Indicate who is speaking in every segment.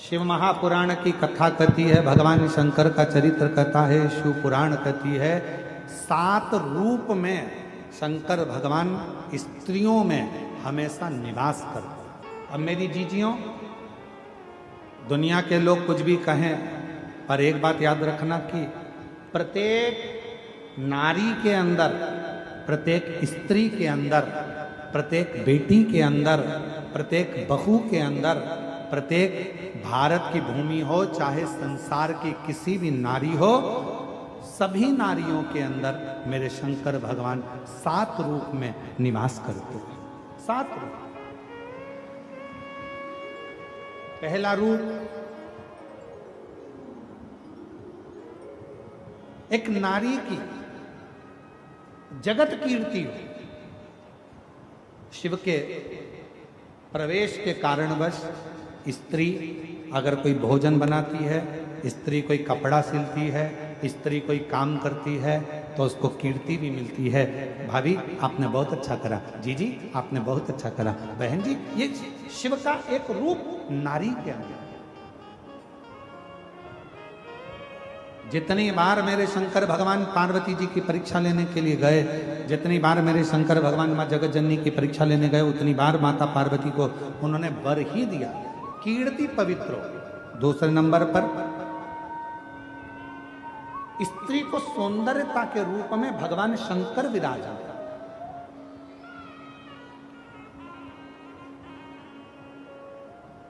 Speaker 1: शिव महापुराण की कथा कहती है, भगवान शंकर का चरित्र कहता है, शिव पुराण कहती है 7 रूप में शंकर भगवान स्त्रियों में हमेशा निवास करते हैं। अब मेरी जीजियों, दुनिया के लोग कुछ भी कहें, पर एक बात याद रखना कि प्रत्येक नारी के अंदर, प्रत्येक स्त्री के अंदर, प्रत्येक बेटी के अंदर, प्रत्येक बहू के अंदर, प्रत्येक भारत की भूमि हो चाहे संसार की किसी भी नारी हो, सभी नारियों के अंदर मेरे शंकर भगवान 7 रूप में निवास करते हैं। 7 रूप। पहला रूप एक नारी की जगत कीर्ति हो। शिव के प्रवेश के कारणवश स्त्री अगर कोई भोजन बनाती है, स्त्री कोई कपड़ा सिलती है, स्त्री कोई काम करती है, तो उसको कीर्ति भी मिलती है। भाभी आपने बहुत अच्छा करा, जीजी आपने बहुत अच्छा करा, बहन जी, ये शिव का एक रूप नारी के अंदर। जितनी बार मेरे शंकर भगवान पार्वती जी की परीक्षा लेने के लिए गए, जितनी बार मेरे शंकर भगवान माँ जगत जननी की परीक्षा लेने गए, उतनी बार माता पार्वती को उन्होंने वर ही दिया, कीर्ति पवित्र हो। दूसरे नंबर पर स्त्री को सौंदर्यता के रूप में भगवान शंकर विराजा।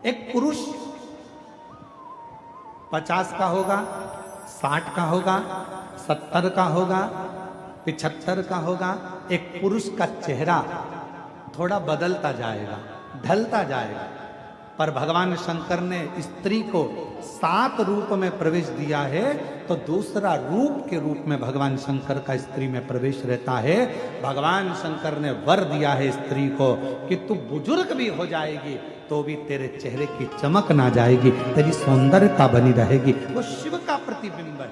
Speaker 1: एक पुरुष 50 का होगा, 60 का होगा, 70 का होगा, 75 का होगा, एक पुरुष का चेहरा थोड़ा बदलता जाएगा, ढलता जाएगा, पर भगवान शंकर ने स्त्री को 7 रूप में प्रवेश दिया है, तो दूसरा रूप के रूप में भगवान शंकर का स्त्री में प्रवेश रहता है। भगवान शंकर ने वर दिया है स्त्री को कि तू बुजुर्ग भी हो जाएगी तो भी तेरे चेहरे की चमक ना जाएगी, तेरी सौंदर्यता बनी रहेगी। वो शिव का प्रतिबिंब है,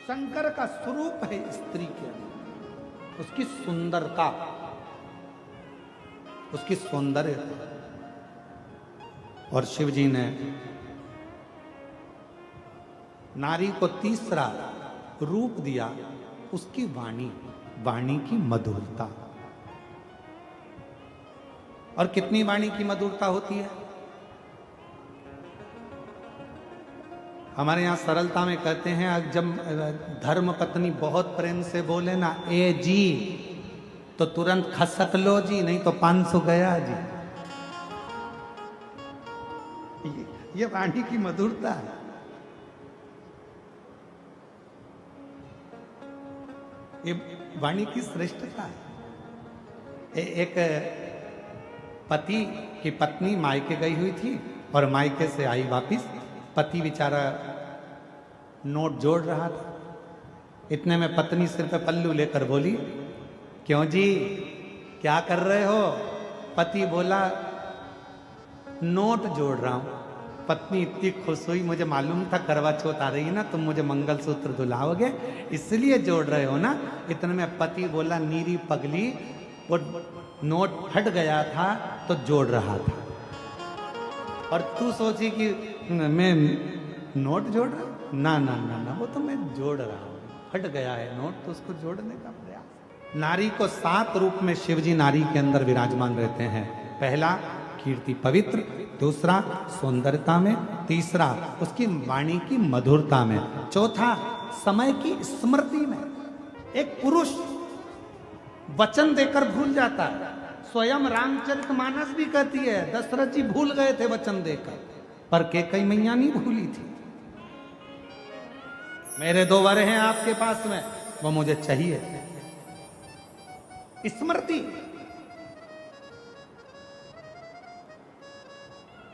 Speaker 1: शंकर का स्वरूप है स्त्री के अंदर, उसकी सुंदरता, उसकी सौंदर्यता। और शिव जी ने नारी को तीसरा रूप दिया, उसकी वाणी, वाणी की मधुरता। और कितनी वाणी की मधुरता होती है? हमारे यहां सरलता में कहते हैं, जब धर्म पत्नी बहुत प्रेम से बोले ना, ए जी, तो तुरंत खसक लो जी, नहीं तो 500 गया जी। ये वाणी की मधुरता है। ये वाणी की श्रेष्ठता है। एक पति की पत्नी मायके गई हुई थी और मायके से आई वापिस, पति बेचारा नोट जोड़ रहा था। इतने में पत्नी सिर पे पल्लू लेकर बोली, क्यों जी क्या कर रहे हो? पति बोला, नोट जोड़ रहा हूं। पत्नी इतनी खुश हुई, मुझे मालूम था करवा चौथ आ रही है ना, तुम मुझे मंगलसूत्र दुलाओगे, इसलिए जोड़ रहे हो ना। इतने में पति बोला, नीरी पगली, वो नोट फट गया था तो जोड़ रहा था। और तू सोची कि मैं नोट जोड़ रहा हूं? ना ना ना ना, वो तो मैं जोड़ रहा हूं, फट गया है नोट तो उसको जोड़ने का प्रयास। नारी को 7 रूप में शिवजी नारी के अंदर विराजमान रहते हैं। पहला कीर्ति पवित्र, दूसरा सौंदर्यता में, तीसरा उसकी वाणी की मधुरता में, चौथा समय की स्मृति में। एक पुरुष वचन देकर भूल जाता है, स्वयं रामचरितमानस भी कहती है, दशरथ जी भूल गए थे वचन देकर, पर कैकेयी मैया नहीं भूली थी। मेरे 2 वर हैं आपके पास में, वो मुझे चाहिए। स्मृति।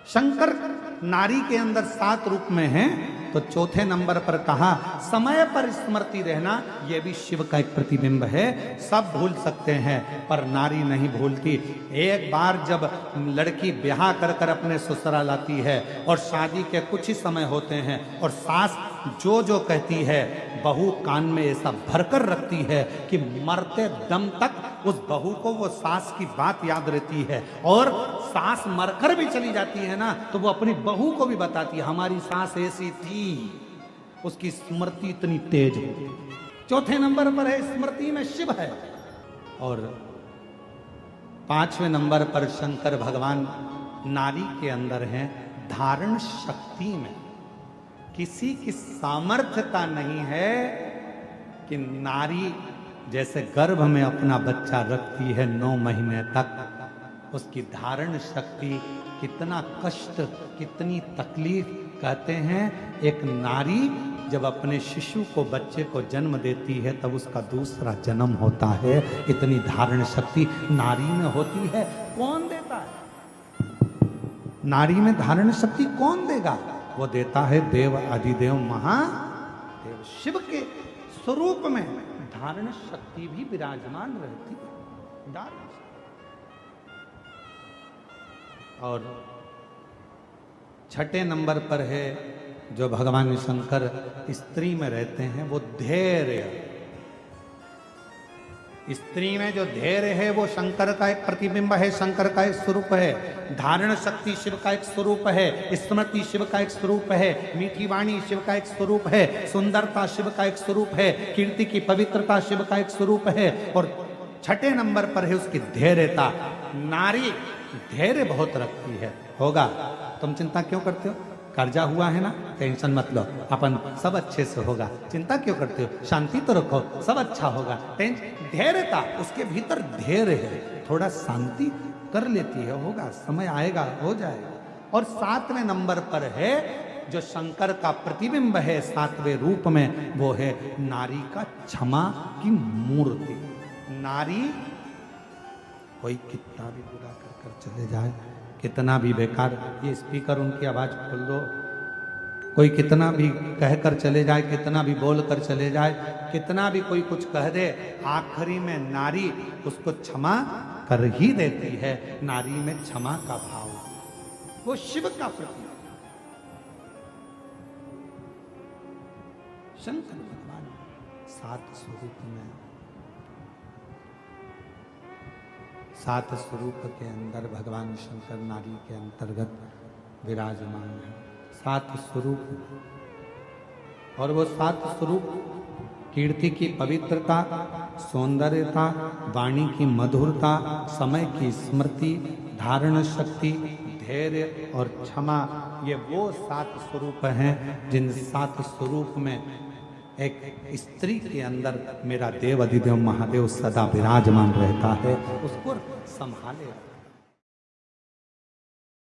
Speaker 1: शंकर नारी के अंदर 7 रूप में हैं, तो चौथे नंबर पर कहा समय पर स्मृति रहना, यह भी शिव का एक प्रतिबिंब है। सब भूल सकते हैं पर नारी नहीं भूलती। एक बार जब लड़की ब्याह कर कर अपने ससुराल आती है और शादी के कुछ ही समय होते हैं और सास जो जो कहती है बहू कान में ऐसा भरकर रखती है कि मरते दम तक उस बहू को वो सास की बात याद रहती है। और सास मरकर भी चली जाती है ना, तो वो अपनी बहू बहू को भी बताती है हमारी सास ऐसी थी, उसकी स्मृति इतनी तेज है। चौथे नंबर पर है स्मृति में शिव है। और पांचवें नंबर पर शंकर भगवान नारी के अंदर हैं धारण शक्ति में। किसी की सामर्थ्यता नहीं है कि नारी जैसे गर्भ में अपना बच्चा रखती है 9 महीने तक, उसकी धारण शक्ति कितना कष्ट, कितनी तकलीफ। कहते हैं एक नारी जब अपने शिशु को, बच्चे को जन्म देती है तब उसका दूसरा जन्म होता है। इतनी धारण शक्ति नारी में होती है। कौन देता है? नारी में धारण शक्ति कौन देगा? वो देता है देव अधिदेव महादेव शिव के स्वरूप में धारण शक्ति भी विराजमान रहती है। धारण और छठे नंबर पर है जो भगवान शंकर स्त्री में रहते हैं वो धैर्य। स्त्री में जो धैर्य है वो शंकर का एक प्रतिबिंब है, शंकर का एक स्वरूप है। धारण शक्ति शिव का एक स्वरूप है, स्मृति शिव का एक स्वरूप है, मीठी वाणी शिव का एक स्वरूप है, सुंदरता शिव का एक स्वरूप है, कीर्ति की पवित्रता शिव का एक स्वरूप है। और छठे नंबर पर है उसकी धैर्यता। नारी धैर्य बहुत रखती है। होगा, तुम चिंता क्यों करते हो? कर्जा हुआ है ना, टेंशन मत लो, अपन सब अच्छे से होगा। चिंता क्यों करते हो? शांति तो रखो, सब अच्छा होगा। धैर्यता, उसके भीतर धैर्य है, थोड़ा शांति कर लेती है, होगा, समय आएगा, हो जाएगा। और 7वें नंबर पर है जो शंकर का प्रतिबिंब है 7वें रूप में, वो है नारी का क्षमा की मूर्ति। नारी कोई कितना भी बुरा कर चले जाए, कितना भी बेकार, ये स्पीकर उनकी आवाज खोल दो, कोई कितना भी कहकर चले जाए, कितना भी बोल कर चले जाए, कितना भी कोई कुछ कह दे, आखिरी में नारी उसको क्षमा कर ही देती है। नारी में क्षमा का भाव, वो शिव का प्रतीक। शंकर भगवान 7 स्वरूप में, 7 स्वरूप के अंदर भगवान शंकर नारी के अंतर्गत विराजमान है। 7 स्वरूप, और वो 7 स्वरूप कीर्ति की पवित्रता, सौंदर्यता, वाणी की मधुरता, समय की स्मृति, धारण शक्ति, धैर्य और क्षमा, ये वो 7 स्वरूप हैं जिन 7 स्वरूप में एक स्त्री के अंदर मेरा देव अधिदेव महादेव सदा विराजमान रहता है। उसको संभाले।